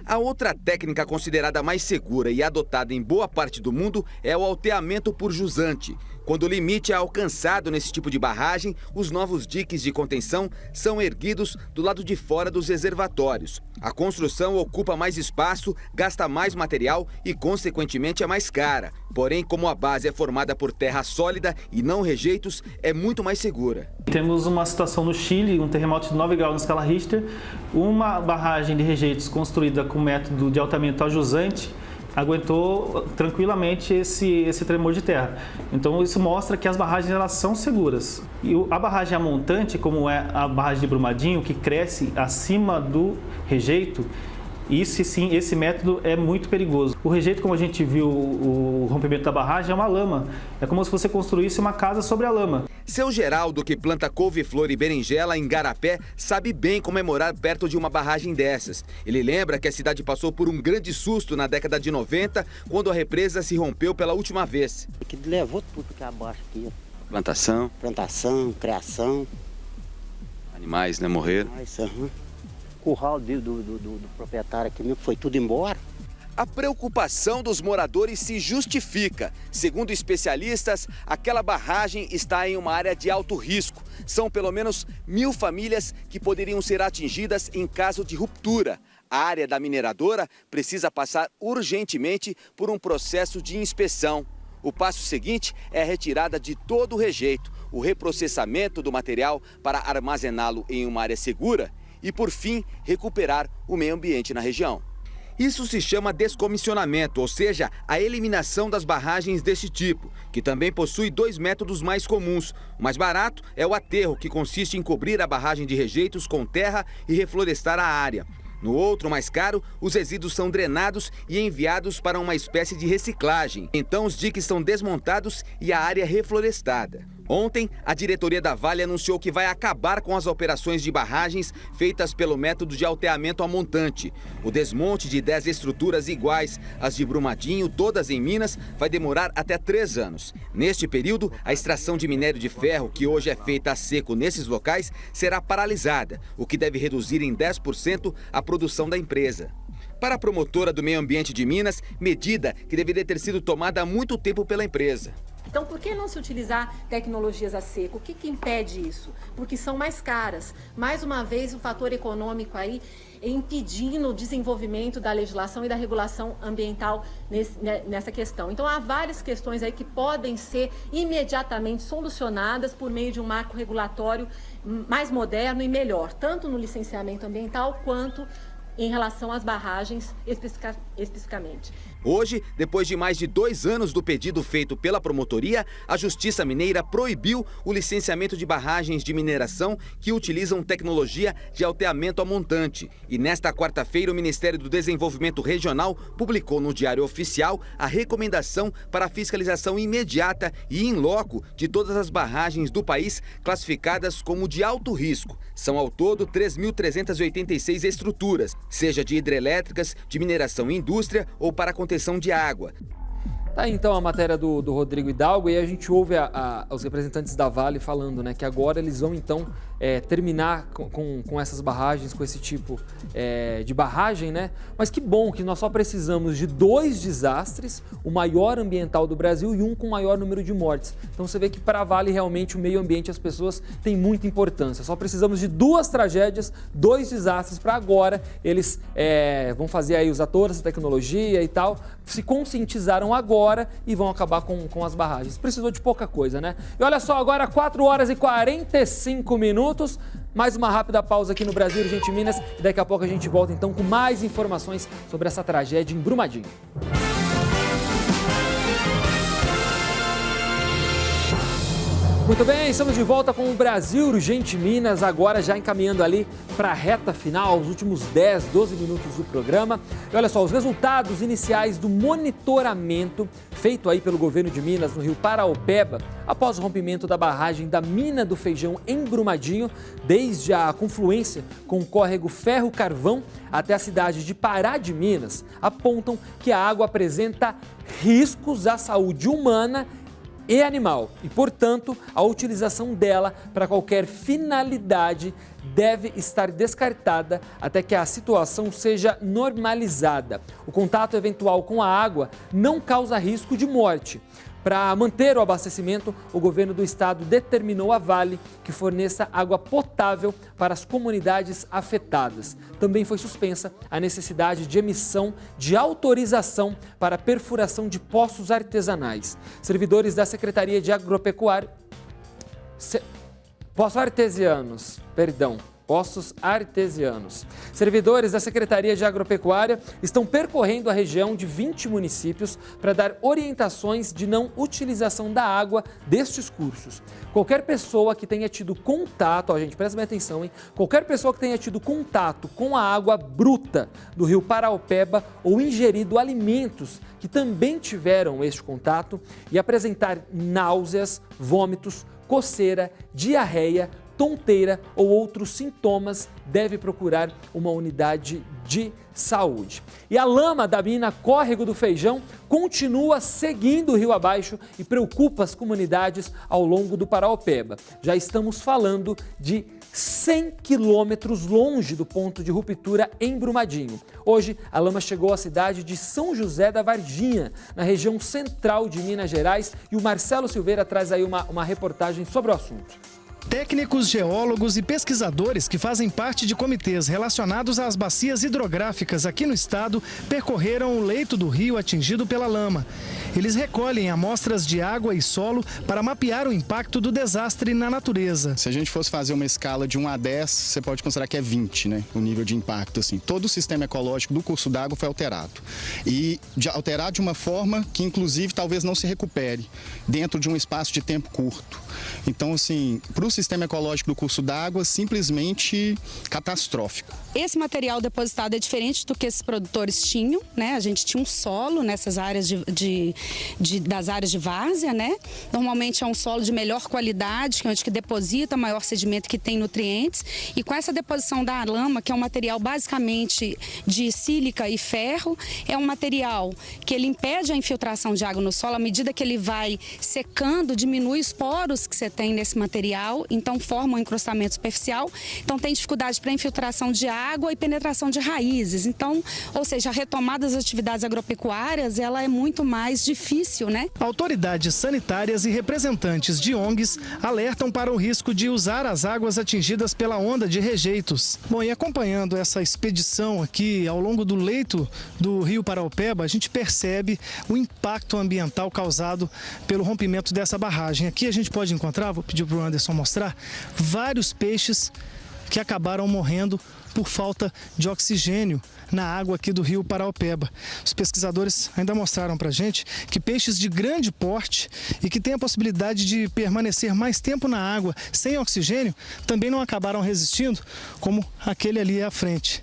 A outra técnica considerada mais segura e adotada em boa parte do mundo é o alteamento por jusante. Quando o limite é alcançado nesse tipo de barragem, os novos diques de contenção são erguidos do lado de fora dos reservatórios. A construção ocupa mais espaço, gasta mais material e, consequentemente, é mais cara. Porém, como a base é formada por terra sólida e não rejeitos, é muito mais segura. Temos uma situação no Chile, um terremoto de 9 graus na escala Richter, uma barragem de rejeitos construída com método de alteamento a jusante aguentou tranquilamente esse tremor de terra. Então isso mostra que as barragens elas são seguras. E a barragem a montante, como é a barragem de Brumadinho, que cresce acima do rejeito, isso sim, esse método é muito perigoso. O rejeito, como a gente viu, o rompimento da barragem é uma lama. É como se você construísse uma casa sobre a lama. Seu Geraldo, que planta couve-flor e berinjela em Igarapé, sabe bem como é morar perto de uma barragem dessas. Ele lembra que a cidade passou por um grande susto na década de 90, quando a represa se rompeu pela última vez. Que levou tudo que abaixo aqui. Plantação, criação. Animais, né, morreram. O curral do proprietário aqui mesmo foi tudo embora. A preocupação dos moradores se justifica. Segundo especialistas, aquela barragem está em uma área de alto risco. São pelo menos 1.000 famílias que poderiam ser atingidas em caso de ruptura. A área da mineradora precisa passar urgentemente por um processo de inspeção. O passo seguinte é a retirada de todo o rejeito, o reprocessamento do material para armazená-lo em uma área segura e, por fim, recuperar o meio ambiente na região. Isso se chama descomissionamento, ou seja, a eliminação das barragens desse tipo, que também possui 2 métodos mais comuns. O mais barato é o aterro, que consiste em cobrir a barragem de rejeitos com terra e reflorestar a área. No outro, mais caro, os resíduos são drenados e enviados para uma espécie de reciclagem. Então os diques são desmontados e a área reflorestada. Ontem, a diretoria da Vale anunciou que vai acabar com as operações de barragens feitas pelo método de alteamento a montante. O desmonte de 10 estruturas iguais às de Brumadinho, todas em Minas, vai demorar até 3 anos. Neste período, a extração de minério de ferro, que hoje é feita a seco nesses locais, será paralisada, o que deve reduzir em 10% a produção da empresa. Para a promotora do meio ambiente de Minas, medida que deveria ter sido tomada há muito tempo pela empresa. Então, por que não se utilizar tecnologias a seco? O que impede isso? Porque são mais caras. Mais uma vez, o fator econômico aí impedindo o desenvolvimento da legislação e da regulação ambiental nessa questão. Então, há várias questões aí que podem ser imediatamente solucionadas por meio de um marco regulatório mais moderno e melhor, tanto no licenciamento ambiental quanto em relação às barragens especificamente. Hoje, depois de mais de 2 anos do pedido feito pela promotoria, a Justiça Mineira proibiu o licenciamento de barragens de mineração que utilizam tecnologia de alteamento a montante. E nesta quarta-feira, o Ministério do Desenvolvimento Regional publicou no Diário Oficial a recomendação para a fiscalização imediata e in loco de todas as barragens do país classificadas como de alto risco. São ao todo 3.386 estruturas, seja de hidrelétricas, de mineração e indústria ou para contenção de água. Tá aí, então, a matéria do Rodrigo Hidalgo, e a gente ouve os representantes da Vale falando, né, que agora eles vão, então, terminar com essas barragens, com esse tipo de barragem, né? Mas que bom que nós só precisamos de 2 desastres, o maior ambiental do Brasil e um com maior número de mortes. Então você vê que para a Vale realmente o meio ambiente e as pessoas têm muita importância. Só precisamos de 2 tragédias, 2 desastres para agora. Eles vão fazer aí os atores, a tecnologia e tal, se conscientizaram agora e vão acabar com as barragens. Precisou de pouca coisa, né? E olha só, agora 4 horas e 45 minutos. Mais uma rápida pausa aqui no Brasil Urgente Minas e daqui a pouco a gente volta então com mais informações sobre essa tragédia em Brumadinho. Muito bem, estamos de volta com o Brasil Urgente Minas, agora já encaminhando ali para a reta final, os últimos 10, 12 minutos do programa. E olha só, os resultados iniciais do monitoramento feito aí pelo governo de Minas no rio Paraopeba, após o rompimento da barragem da Mina do Feijão em Brumadinho, desde a confluência com o córrego Ferro Carvão até a cidade de Pará de Minas, apontam que a água apresenta riscos à saúde humana e animal e, portanto, a utilização dela para qualquer finalidade deve estar descartada até que a situação seja normalizada. O contato eventual com a água não causa risco de morte. Para manter o abastecimento, o governo do estado determinou à Vale que forneça água potável para as comunidades afetadas. Também foi suspensa a necessidade de emissão de autorização para perfuração de poços artesanais. Servidores da Secretaria de Agropecuária... Poços artesianos. Servidores da Secretaria de Agropecuária estão percorrendo a região de 20 municípios para dar orientações de não utilização da água destes cursos. Qualquer pessoa que tenha tido contato, gente, presta bem atenção, hein? Qualquer pessoa que tenha tido contato com a água bruta do rio Paraopeba ou ingerido alimentos que também tiveram este contato e apresentar náuseas, vômitos, coceira, diarreia, tonteira ou outros sintomas, deve procurar uma unidade de saúde. E a lama da mina Córrego do Feijão continua seguindo o rio abaixo e preocupa as comunidades ao longo do Paraopeba. Já estamos falando de 100 quilômetros longe do ponto de ruptura em Brumadinho. Hoje, a lama chegou à cidade de São José da Varginha, na região central de Minas Gerais, e o Marcelo Silveira traz aí uma reportagem sobre o assunto. Técnicos, geólogos e pesquisadores que fazem parte de comitês relacionados às bacias hidrográficas aqui no estado percorreram o leito do rio atingido pela lama. Eles recolhem amostras de água e solo para mapear o impacto do desastre na natureza. Se a gente fosse fazer uma escala de 1 a 10, você pode considerar que é 20, né? O nível de impacto, assim. Todo o sistema ecológico do curso d'água foi alterado. E alterado de uma forma que, inclusive, talvez não se recupere dentro de um espaço de tempo curto. Então, assim, para o sistema ecológico do curso d'água, simplesmente catastrófico. Esse material depositado é diferente do que esses produtores tinham, né? A gente tinha um solo nessas áreas das áreas de várzea, né? Normalmente é um solo de melhor qualidade, onde que deposita maior sedimento, que tem nutrientes. E com essa deposição da lama, que é um material basicamente de sílica e ferro, é um material que ele impede a infiltração de água no solo. À medida que ele vai secando, diminui os poros que você tem nesse material, então forma um encrustamento superficial. Então tem dificuldade para infiltração de água e penetração de raízes. Então, ou seja, a retomada das atividades agropecuárias, ela é muito mais difícil, né? Autoridades sanitárias e representantes de ONGs alertam para o risco de usar as águas atingidas pela onda de rejeitos. Bom, e acompanhando essa expedição aqui ao longo do leito do rio Paraopeba, a gente percebe o impacto ambiental causado pelo rompimento dessa barragem. Aqui a gente pode encontrar, vou pedir para o Anderson mostrar, vários peixes que acabaram morrendo por falta de oxigênio na água aqui do rio Paraopeba. Os pesquisadores ainda mostraram para a gente que peixes de grande porte e que têm a possibilidade de permanecer mais tempo na água sem oxigênio também não acabaram resistindo, como aquele ali à frente.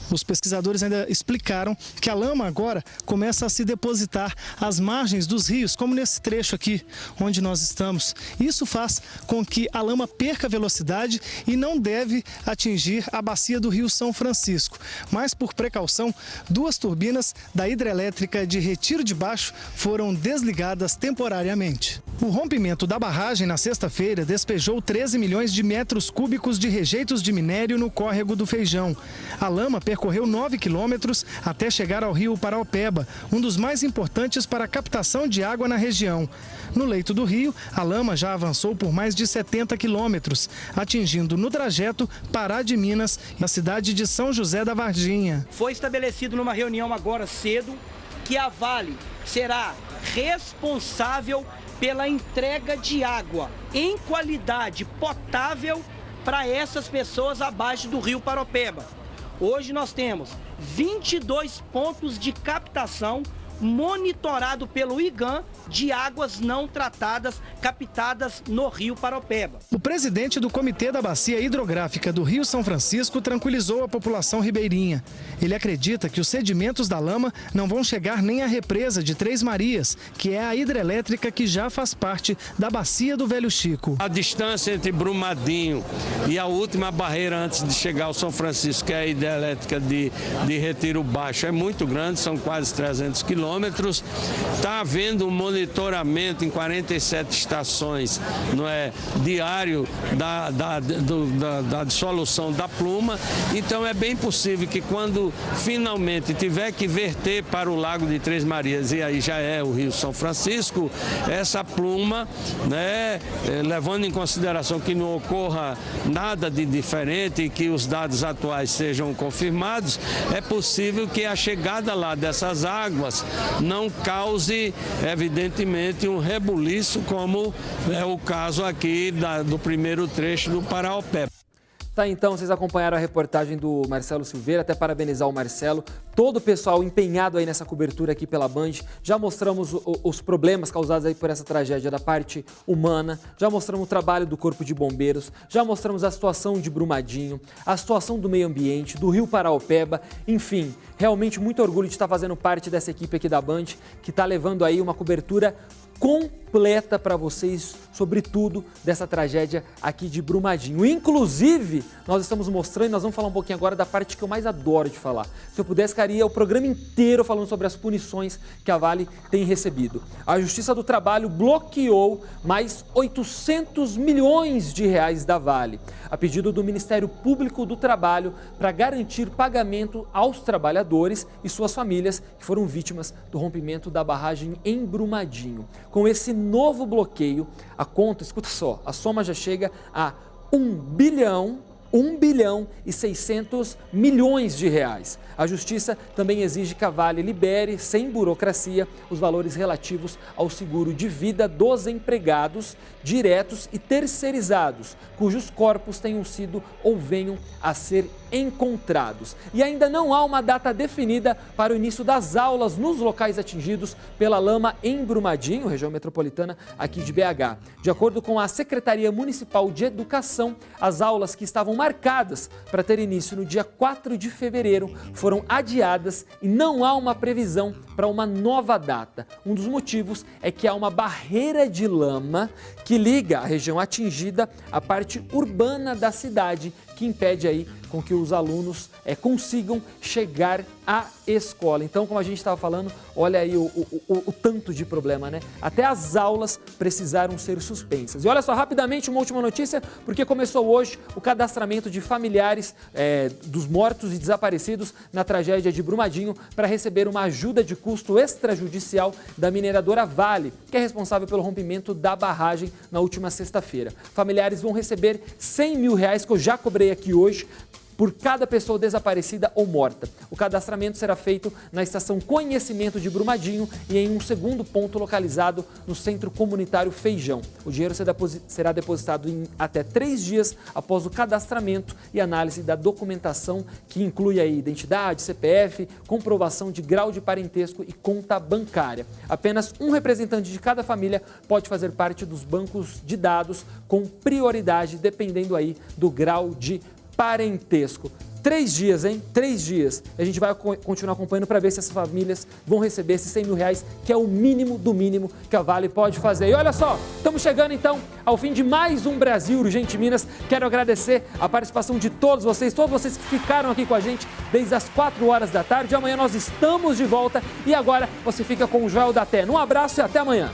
Os pesquisadores ainda explicaram que a lama agora começa a se depositar às margens dos rios, como nesse trecho aqui onde nós estamos. Isso faz com que a lama perca velocidade e não deve atingir a bacia do Rio São Francisco. Mas, por precaução, 2 turbinas da hidrelétrica de Retiro de Baixo foram desligadas temporariamente. O rompimento da barragem na sexta-feira despejou 13 milhões de metros cúbicos de rejeitos de minério no córrego do Feijão. A lama percorreu 9 quilômetros até chegar ao rio Paraopeba, um dos mais importantes para a captação de água na região. No leito do rio, a lama já avançou por mais de 70 quilômetros, atingindo no trajeto Pará de Minas e a cidade de São José da Varginha. Foi estabelecido numa reunião agora cedo que a Vale será responsável pela entrega de água em qualidade potável para essas pessoas abaixo do rio Paraopeba. Hoje nós temos 22 pontos de captação monitorado pelo IGAM de águas não tratadas captadas no rio Paraopeba. O presidente do Comitê da Bacia Hidrográfica do Rio São Francisco tranquilizou a população ribeirinha. Ele acredita que os sedimentos da lama não vão chegar nem à represa de Três Marias, que é a hidrelétrica que já faz parte da Bacia do Velho Chico. A distância entre Brumadinho e a última barreira antes de chegar ao São Francisco, que é a hidrelétrica de Retiro Baixo, é muito grande, são quase 300 quilômetros. Está havendo um monitoramento em 47 estações, não é, diário da dissolução da pluma. Então é bem possível que quando finalmente tiver que verter para o Lago de Três Marias, e aí já é o Rio São Francisco, essa pluma, né, levando em consideração que não ocorra nada de diferente e que os dados atuais sejam confirmados, é possível que a chegada lá dessas águas não cause, evidentemente, um rebuliço, como é o caso aqui do primeiro trecho do Paraopeba. Tá, então, vocês acompanharam a reportagem do Marcelo Silveira, até parabenizar o Marcelo, todo o pessoal empenhado aí nessa cobertura aqui pela Band. Já mostramos os problemas causados aí por essa tragédia da parte humana, já mostramos o trabalho do Corpo de Bombeiros, já mostramos a situação de Brumadinho, a situação do meio ambiente, do Rio Paraopeba, enfim, realmente muito orgulho de estar fazendo parte dessa equipe aqui da Band, que está levando aí uma cobertura completa para vocês sobre tudo dessa tragédia aqui de Brumadinho. Inclusive, nós estamos mostrando, nós vamos falar um pouquinho agora da parte que eu mais adoro de falar. Se eu pudesse, ficaria o programa inteiro falando sobre as punições que a Vale tem recebido. A Justiça do Trabalho bloqueou mais 800 milhões de reais da Vale, a pedido do Ministério Público do Trabalho, para garantir pagamento aos trabalhadores e suas famílias que foram vítimas do rompimento da barragem em Brumadinho. Com esse novo bloqueio, a conta, escuta só, a soma já chega a 1 bilhão e 600 milhões de reais. A Justiça também exige que a Vale libere, sem burocracia, os valores relativos ao seguro de vida dos empregados diretos e terceirizados, cujos corpos tenham sido ou venham a ser encontrados. E ainda não há uma data definida para o início das aulas nos locais atingidos pela lama em Brumadinho, região metropolitana aqui de BH. De acordo com a Secretaria Municipal de Educação, as aulas que estavam marcadas para ter início no dia 4 de fevereiro foram adiadas e não há uma previsão para uma nova data. Um dos motivos é que há uma barreira de lama que liga a região atingida à parte urbana da cidade, que impede aí com que os alunos consigam chegar à escola. Então, como a gente estava falando, olha aí o tanto de problema, né? Até as aulas precisaram ser suspensas. E olha só, rapidamente, uma última notícia, porque começou hoje o cadastramento de familiares dos mortos e desaparecidos na tragédia de Brumadinho para receber uma ajuda de custo extrajudicial da mineradora Vale, que é responsável pelo rompimento da barragem na última sexta-feira. Familiares vão receber R$100 mil, que eu já cobrei aqui hoje, por cada pessoa desaparecida ou morta. O cadastramento será feito na estação Conhecimento de Brumadinho e em um segundo ponto localizado no Centro Comunitário Feijão. O dinheiro será depositado em até 3 dias após o cadastramento e análise da documentação, que inclui aí identidade, CPF, comprovação de grau de parentesco e conta bancária. Apenas um representante de cada família pode fazer parte dos bancos de dados com prioridade, dependendo aí do grau de parentesco. 3 dias, hein? 3 dias. A gente vai continuar acompanhando para ver se essas famílias vão receber esses R$100 mil, que é o mínimo do mínimo que a Vale pode fazer. E olha só, estamos chegando então ao fim de mais um Brasil Urgente Minas. Quero agradecer a participação de todos vocês que ficaram aqui com a gente desde as 4 horas da tarde. Amanhã nós estamos de volta e agora você fica com o Joel da Té. Um abraço e até amanhã.